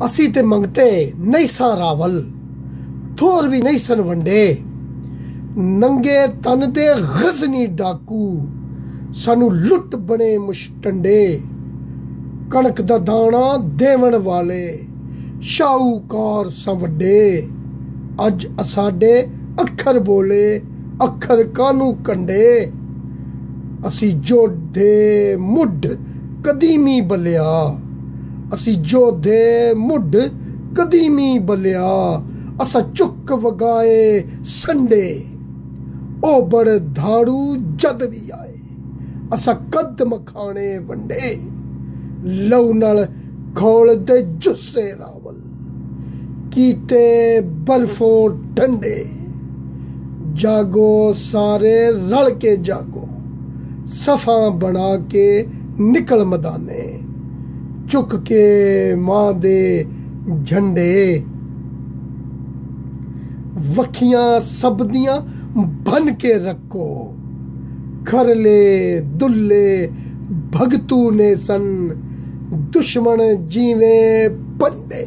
असी ते मंगते नहीं सा रावल, थोर भी नहीं सन वंडे। नंगे तन दे गजनी डाकू, सानू लुट बने मुशटंडे। कणक दा दाना देवन वाले, शाहूकार सा वड्डे। अज असाडे अखर बोले, अखर कानू कंडे। असी जोधे मुड कदीमी बलिया, असी जोधे मुड कदीमी बलिया। असा चुक वगाए संडे, ओ बड़ धाड़ू जद भी आए। असा कद मखाने वंडे, लहू नाल घोल दे जुस्से रावल। कीते बर्फों ठंडे, जागो सारे रल के जागो। सफा बना के निकल मदाने, चुक के मां दे झंडे। वखियां सबदियां बन के रखो, खरले दुल्ले भगतू ने सन। दुश्मन जीवे पंडे।